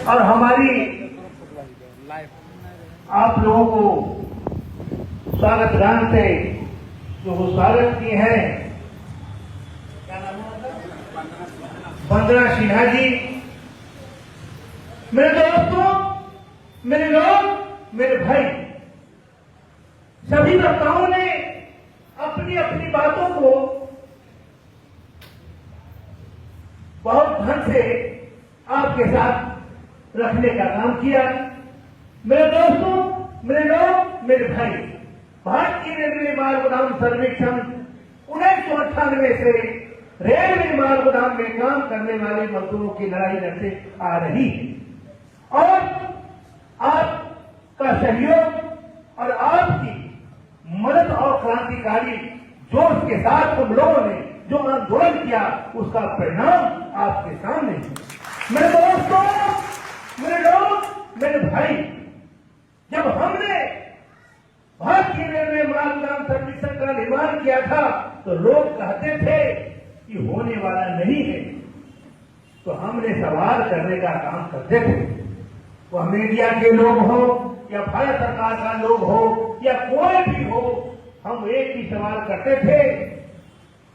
और हमारी आप लोगों को स्वागत गान से जो वो स्वागत किए हैं, क्या नाम है, वंदना सिन्हा जी, मेरे दोस्तों, मेरे लोग, मेरे भाई, सभी वक्ताओं ने अपनी अपनी बातों को बहुत ढंग से आपके साथ रखने का काम किया। मेरे दोस्तों, मेरे लोग, मेरे भाई, भारतीय रेलवे माल गोदाम सर्वेक्षण 1998 से रेलवे माल गोदाम में काम करने वाले मजदूरों की लड़ाई लड़ते आ रही है और आपका सहयोग और आपकी मदद और क्रांतिकारी जोश के साथ हम लोगों ने जो आंदोलन किया उसका परिणाम आपके सामने है। मेरे दोस्तों, मेरे लोग, मेरे भाई, जब हमने भारतीय रेलवे माल गोदाम सर्वेक्षण का निर्माण किया था तो लोग कहते थे कि होने वाला नहीं है, तो हमने सवाल करने का काम करते थे। वह मीडिया के लोग हो या भारत सरकार का लोग हो या कोई भी हो, हम एक ही सवाल करते थे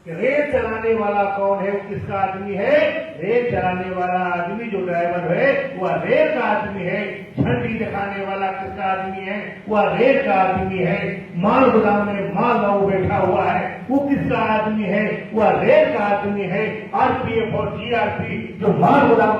कि रेल चलाने वाला कौन है, वो किसका आदमी है। रेल चलाने वाला आदमी जो ड्राइवर है वह रेल का आदमी है। झंडी दिखाने वाला किसका आदमी है, वह रेल का आदमी है। माल गोदाम में माल लाओ बैठा हुआ है, वो किसका आदमी है, वह रेल का आदमी है। आरपीएफ और जीआरपी जो माल गोदाम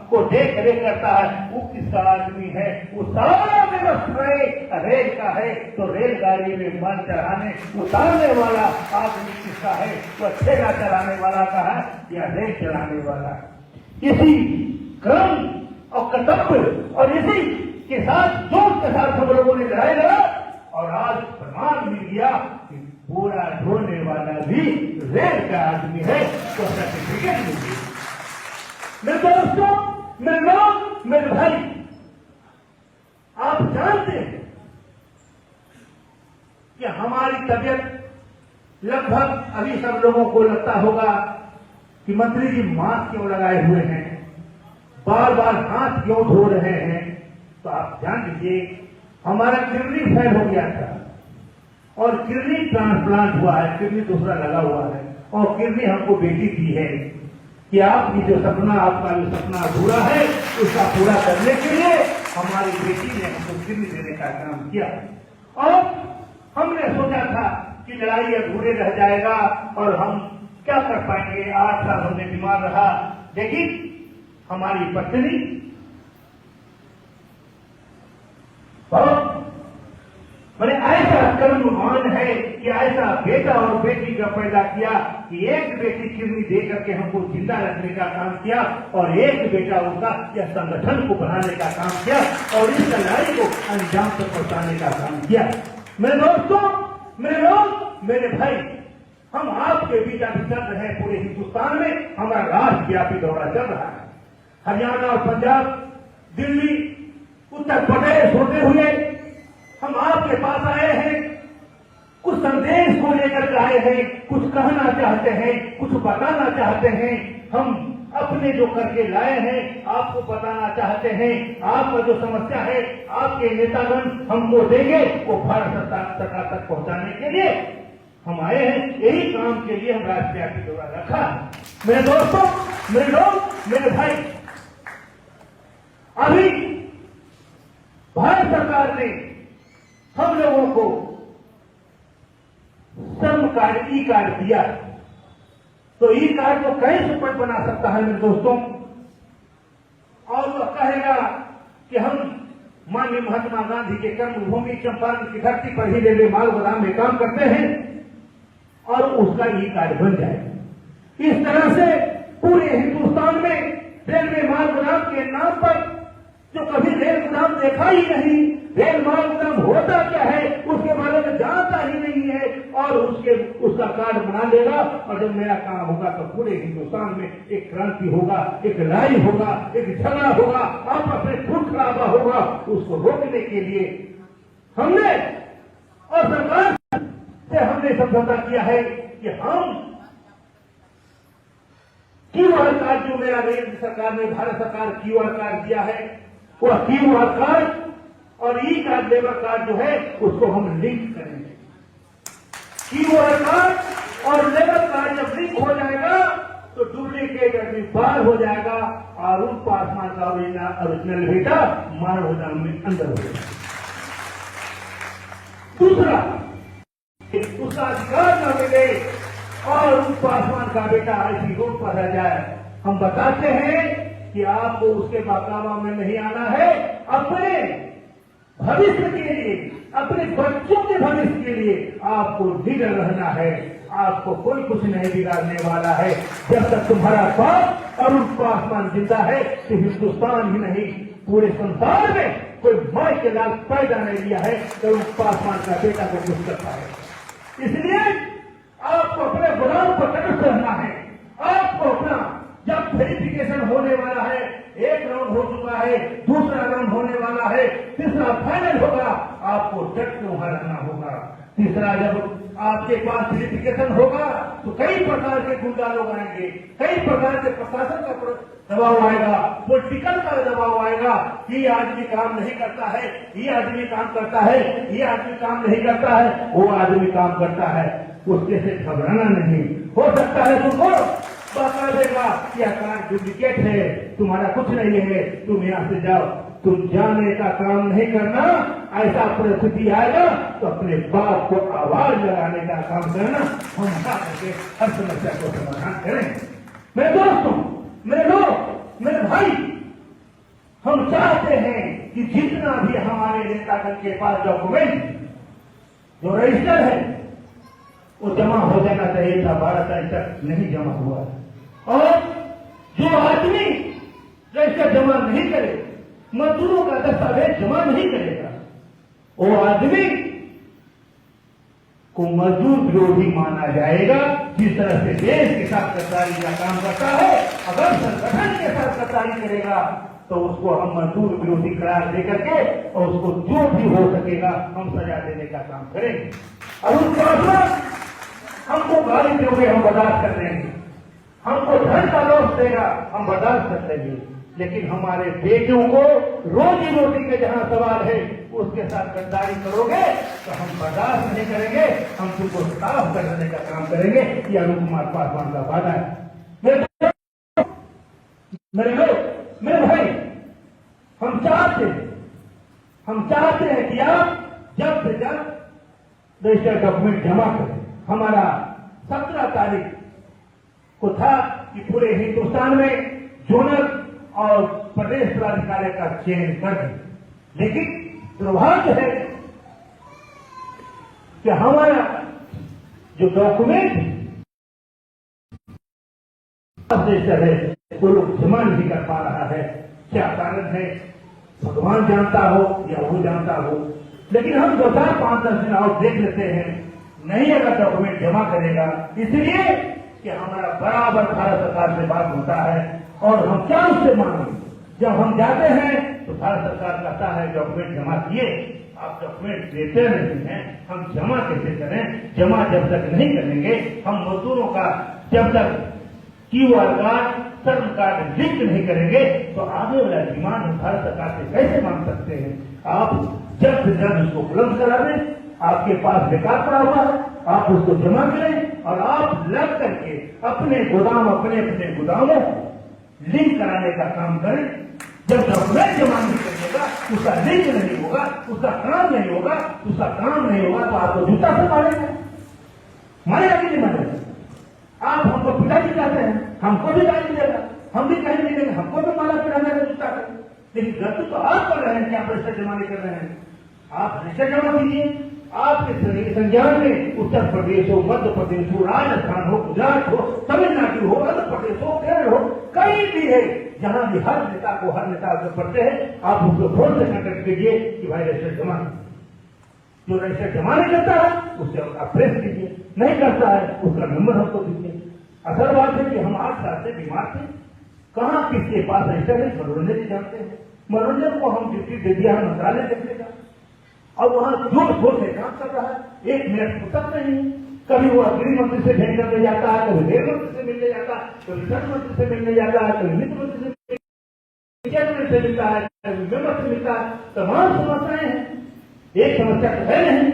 को देख रेख करता है वो किसका आदमी है। वो सारा व्यवस्थाएं रेल का है, तो रेलगाड़ी में माल चढ़ाने उतारने वाला आदमी किसका है, वह ठेला चलाने वाला का है या रेल चलाने वाला। इसी क्रम और कर्तव्य और इसी के साथ जोश के साथ हम लोगों ने लड़ाई लड़ा और आज प्रमाण मिल गया कि पूरा ढोने वाला भी रेल का आदमी है, तो सर्टिफिकेट मिल गया। मेरे दोस्तों, मेरे लोग, मेरे भाई, आप जानते हैं कि हमारी तबियत लगभग अभी सब लोगों को लगता होगा कि मंत्री जी मास्क क्यों लगाए हुए हैं, बार बार हाथ क्यों धो रहे हैं। तो आप जान लीजिए हमारा किडनी फेल हो गया था और किडनी ट्रांसप्लांट हुआ है, किडनी दूसरा लगा हुआ है और किडनी हमको बेटी दी है कि आपकी जो सपना, आपका जो सपना अधूरा है उसका पूरा करने के लिए हमारी बेटी ने हमको किडनी देने का काम किया। और हमने सोचा था कि लड़ाई अधूरे रह जाएगा और हम क्या कर पाएंगे, 8 साल हमने बीमार रहा। लेकिन हमारी पत्नी बहुत मैंने ऐसा कर्मवान है कि ऐसा बेटा और बेटी का पैदा किया कि एक बेटी किडनी दे करके हमको जिंदा रखने का काम किया और एक बेटा उसका यह संगठन को बढ़ाने का काम किया और इस लड़ाई को अंजाम तक पहुंचाने का काम किया। मेरे दोस्तों, मेरे लोग, मेरे भाई, हम आपके बीच अभी चल रहे हैं। पूरे हिंदुस्तान में हमारा राष्ट्रव्यापी दौरा चल रहा है। हरियाणा और पंजाब, दिल्ली, उत्तर प्रदेश होते हुए हम आपके पास आए हैं, कुछ संदेश को लेकर आए हैं, कुछ कहना चाहते हैं, कुछ बताना चाहते हैं। हम अपने जो करके लाए हैं आपको बताना चाहते हैं। आपका जो समस्या है आपके नेतागण हमको देंगे, वो भारत सरकार तक पहुंचाने के लिए हम आए हैं। यही काम के लिए हम राष्ट्रव्यापी दौरा रखा। मेरे दोस्तों, मेरे लोग, मेरे भाई, अभी भारत सरकार ने हम लोगों को श्रम कार्ड, ई कार्ड दिया, तो ई कार्ड को कहीं से कोई बना सकता है मेरे दोस्तों, और वह कहेगा कि हम माननीय महात्मा गांधी के कर्मभूमि चंपारण की धरती पर ही रेलवे माल गोदाम में काम करते हैं और उसका ई कार्ड बन जाए। इस तरह से पूरे हिंदुस्तान में रेलवे माल गोदाम के नाम पर जो कभी रेल गोदाम देखा ही नहीं, रेल माल गोदाम होता क्या है उसके बारे में जानता ही नहीं है और उसका कार्ड बना लेगा। और जब मेरा काम होगा तो पूरे हिंदुस्तान में एक क्रांति होगा, एक लड़ाई होगा, एक झगड़ा होगा, आपस में खून खराबा होगा। उसको रोकने के लिए हमने और सरकार से हमने समझौता किया है कि हम QR कार्ड जो मेरा केंद्र सरकार ने, भारत सरकार QR कार्ड दिया है, वह QR कार्ड और ई कार्ड, लेबर कार्ड जो है उसको हम लिंक करेंगे। QR कार्ड और लेबर कार्ड जब लिंक हो जाएगा तो डुप्लीकेट आदमी बाहर हो जाएगा और उन पासवान का ओरिजिनल बेटा मानव गोदाम में अंदर हो जाएगा। दूसरा, उसका अधिकार न मिले और उस पासवान का बेटा ऐसी रोड पर रह जाए। हम बताते हैं कि आपको उसके मकामा में नहीं आना है, अपने भविष्य के लिए, अपने बच्चों के भविष्य के लिए आपको निडर रहना है। आपको कोई कुछ नहीं बिगाड़ने वाला है। जब तक तुम्हारा बाप और उस पासवान जिंदा है तो हिंदुस्तान ही नहीं, पूरे संसार में कोई मां के लाल पैदा नहीं लिया है तो उस पासवान का बेटा को कुछ करता है। इसलिए आपको अपने गुलाम पर तटस्थ रहना है। आपको अपना, जब वेरिफिकेशन होने वाला है, एक राउंड हो चुका है, दूसरा राउंड होने वाला है, तीसरा फाइनल होगा, आपको डट के वहां रहना होगा। तीसरा, जब आपके पास वेरिफिकेशन होगा तो कई प्रकार के गुंडा लोग आएंगे, कई प्रकार के प्रशासन का दबाव आएगा, पॉलिटिकल का दबाव आएगा। ये आदमी काम नहीं करता है, ये आदमी काम करता है, ये आदमी काम नहीं करता है, वो आदमी काम करता है। उसके से घबराना नहीं। हो सकता है तुमको बता देगा कि कार्ड डुप्लीकेट है, तुम्हारा कुछ नहीं है, तुम यहाँ से जाओ। तुम जाने का काम नहीं करना। ऐसा परिस्थिति आएगा तो अपने बाप को आवाज लगाने का काम करना। हम करके हर समस्या को समाधान करें। मेरे दोस्तों, मेरे लोग, मेरे भाई, हम चाहते हैं कि जितना भी हमारे नेतागण के पास डॉक्यूमेंट जो रजिस्टर है वो जमा हो जाना चाहिए था। 12 तारीख तक नहीं जमा हुआ। और जो आदमी रजिस्टर जमा नहीं करे, मजदूरों का दस्तावेज जमा नहीं करेगा, वो आदमी को मजदूर विरोधी माना जाएगा। जिस तरह से देश के साथ गद्दारी का काम करता है, अगर संगठन के साथ गद्दारी करेगा तो उसको हम मजदूर विरोधी करार दे करके और उसको जो भी हो सकेगा हम सजा देने का काम करेंगे। और उस हमको गाली दोगे, हम बर्दाश्त कर लेंगे। हमको धन का लॉस देगा, हम बर्दाश्त कर लेंगे। लेकिन हमारे बेटियों को रोजी रोटी के जहां सवाल है उसके साथ गद्दारी करोगे तो हम बर्दाश्त नहीं करेंगे। हम तुमको साफ करने का काम करेंगे। ये अरुण कुमार पासवान का वादा है। मेरे लोग, मेरे भाई, हम चाहते हैं कि आप जल्द से जल्द रजिस्टर डॉक्यूमेंट जमा करें। हमारा 17 तारीख को था कि पूरे हिंदुस्तान में जोनल और प्रदेश प्राधिकारी का चयन कर दें, लेकिन दुर्भाग्य है कि हमारा जो डॉक्यूमेंट है वो लोग जमा नहीं कर पा रहा है। क्या कारण है भगवान जानता हो या वो जानता हो। लेकिन हम 5-10 दिन और देख लेते हैं, नहीं अगर डॉक्यूमेंट जमा करेगा, इसलिए कि हमारा बराबर भारत सरकार से बात होता है और हम क्या उससे मांगे। जब हम जाते हैं तो भारत सरकार कहता है डॉक्यूमेंट जमा किए, आप डॉक्यूमेंट देते नहीं हैं, हम जमा कैसे करें। जमा जब तक नहीं करेंगे, हम मजदूरों का जब तक QR कार्ड, श्रम कार्ड लिंक नहीं करेंगे तो आगे वाला डिमांड भारत सरकार से कैसे मांग सकते हैं। आप जल्द से जल्द उसको उपलब्ध करा दें। आपके पास बेकार पड़ा हुआ है, आप उसको जमा करें और आप लग करके अपने गोदामों लिंक कराने का काम करें। जब डॉक्यूमेंट जमा नहीं करिएगा, उसका लिंक नहीं होगा, उसका काम नहीं होगा, तो आपको जूता से मारेगा। मारेगा कि नहीं मारेगा? आप हमको पिटाई चाहते हैं, हमको भी गाली देगा, हम भी कहीं नहीं देंगे, हमको भी माला पिटाने का जूता करें। लेकिन गलती तो आप कर रहे हैं कि आप रजिस्टर जमा नहीं कर रहे हैं। आप रजिस्टर जमा कीजिए। आपके संज्ञान में उत्तर प्रदेश हो, मध्य प्रदेश हो, राजस्थान हो, गुजरात हो, तमिलनाडु हो, आंध्र प्रदेश हो, केरल हो, कहीं भी है, जहां भी हर नेता जो पढ़ते हैं, आप उसको फोन से कंटेक्ट कीजिए कि भाई रजिस्टर जमा। जो रजिस्टर जमा नहीं करता है उससे आप प्रेस कीजिए, नहीं करता है उसका नंबर हमको दीजिए। असल बात है कि हम 8 साल से बीमार थे, कहाँ किसके पास रजिस्टर है मनोरंजन नहीं जानते हैं। मनोरंजन को हम ड्यूटी दे दिया है मंत्रालय देखने का, और वहां जोर शोर से काम कर रहा है। 1 मिनट फुर्सत नहीं, कभी वो गृह मंत्री से भेंट करने जाता है, कभी रेल मंत्री से मिलने जाता है, कभी धन मंत्री से मिलने जाता है, कभी वित्त मंत्री से मिलता है, कभी मेंबर से मिलता है। तमाम समस्याएं हैं, एक समस्या तो है नहीं।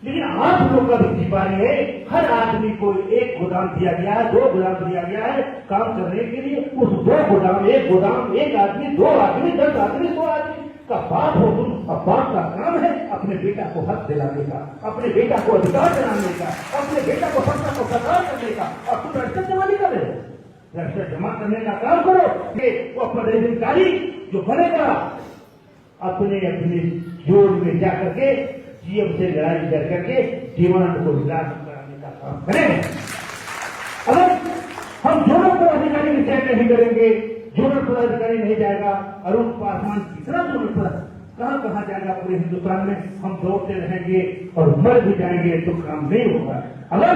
लेकिन आप लोग का भी जिम्मेदारी है, हर आदमी को एक गोदाम दिया गया है, 2 गोदाम दिया गया है काम करने के लिए। उस 2 गोदाम, एक आदमी, 2 आदमी, 10 आदमी, 100 आदमी का बाप हो तुम। अब बाप का काम है अपने बेटा को हक दिलाने का, अपने बेटा को अधिकार दिलाने का, अपने बेटा को सत्ता को साकार करने का। और तुम रजिस्टर जमा नहीं कर रहे हो, रजिस्टर जमा करने का काम करो। वो पदाधिकारी जो बनेगा अपने जोर में जाकर के जीएम से लड़ाई कर करके डिमांड को लागू कराने का काम करें। अगर हम जोनल पदाधिकारी की चयन नहीं करेंगे, जोनल पदाधिकारी नहीं जाएगा, अरुण पासवान कितना जोनल पदाधिकारी कहाँ जाएगा पूरे हिंदुस्तान में। हम दौड़ते रहेंगे और मर भी जाएंगे तो काम नहीं होगा। अगर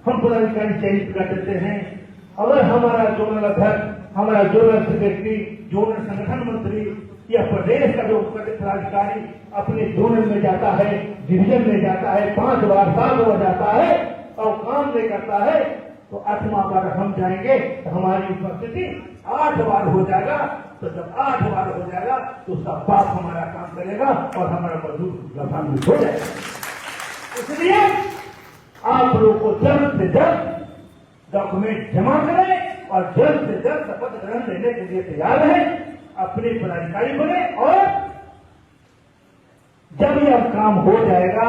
हम पदाधिकारी चयनित कर देते हैं, अगर हमारा जोनल अध्यक्ष, हमारा जोनल सेक्रेटरी, जोनल संगठन मंत्री या प्रदेश का जो पदाधिकारी अपने जोनल में जाता है, डिवीजन में जाता है, 5 बार 7 बार जाता है और काम नहीं करता है, तो 8वां बार हम जाएंगे तो हमारी उपस्थिति 8 बार हो जाएगा। तो जब 8 बार हो जाएगा तो उसका बाप हमारा काम करेगा और हमारा मजदूर लाभान्वित हो जाएगा। इसलिए आप लोग को जल्द से जल्द डॉक्यूमेंट जमा करें और जल्द से जल्द शपथ ग्रहण लेने के लिए तैयार है, अपने पदाधिकारी बने। और जब यह काम हो जाएगा,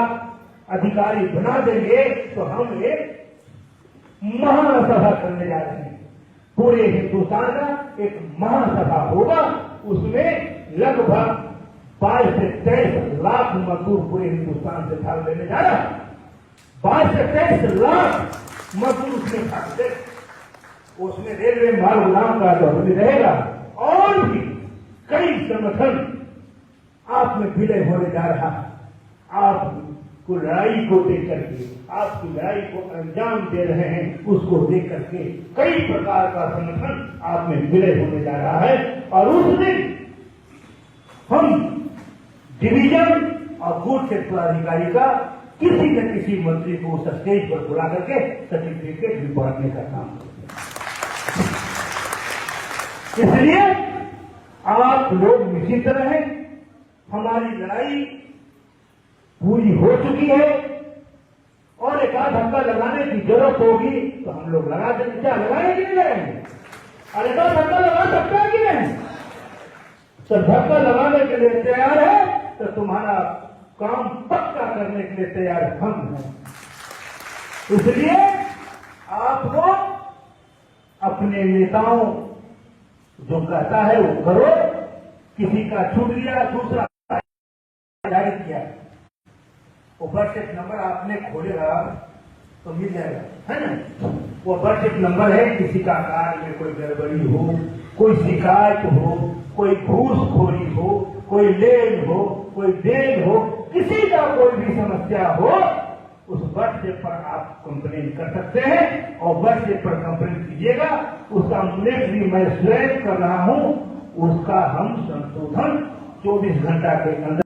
अधिकारी बना देंगे, तो हम एक महासभा करने जा रहे हैं। पूरे हिंदुस्तान का एक महासभा होगा, उसमें लगभग 22 से 23 लाख मजदूर पूरे हिंदुस्तान से भाग लेने जा रहा है। 22 से 23 लाख मजदूर उसमें भाग ले। उसमें रेलवे माल गुदाम का जो भी रहेगा और भी कई संगठन आप में विलय होने जा रहा है। आपको लड़ाई को देख करके, आपकी लड़ाई को अंजाम दे रहे हैं, उसको देख करके कई प्रकार का संगठन आप में विलय होने जा रहा है। और उस दिन हम डिवीजन और बूथ के पदाधिकारी का किसी न किसी मंत्री को उस स्टेज पर बुला करके सर्टिफिकेट भी बांटने का काम करते हैं। इसलिए आप लोग निश्चित रहें, हमारी लड़ाई पूरी हो चुकी है और एक आध धक्का लगाने की जरूरत होगी तो हम लोग लगा देंगे। क्या लगाने के लिए लगाएंगे? अरे एक आध धक्का लगा सकते हैं कि नहीं? तो धक्का लगाने के लिए तैयार है तो तुम्हारा काम पक्का करने के लिए तैयार हम हैं। इसलिए आप लोग अपने नेताओं जो कहता है वो करो। किसी का छूट गया, दूसरा जारी किया, वो बर्थ नंबर आपने खोलेगा तो मिल जाएगा, है ना? वो बर्थ नंबर है। किसी का कार्य में कोई गड़बड़ी हो, कोई शिकायत हो, कोई घूसखोरी हो, कोई लेन हो, कोई देन हो, किसी का कोई भी समस्या हो, उस व्हाट्सएप पर आप कंप्लेन कर सकते हैं और व्हाट्सएप पर कंप्लेन कीजिएगा। उसका कंप्लेंट भी मैं स्वयं कर रहा हूं, उसका हम संशोधन 24 घंटा के अंदर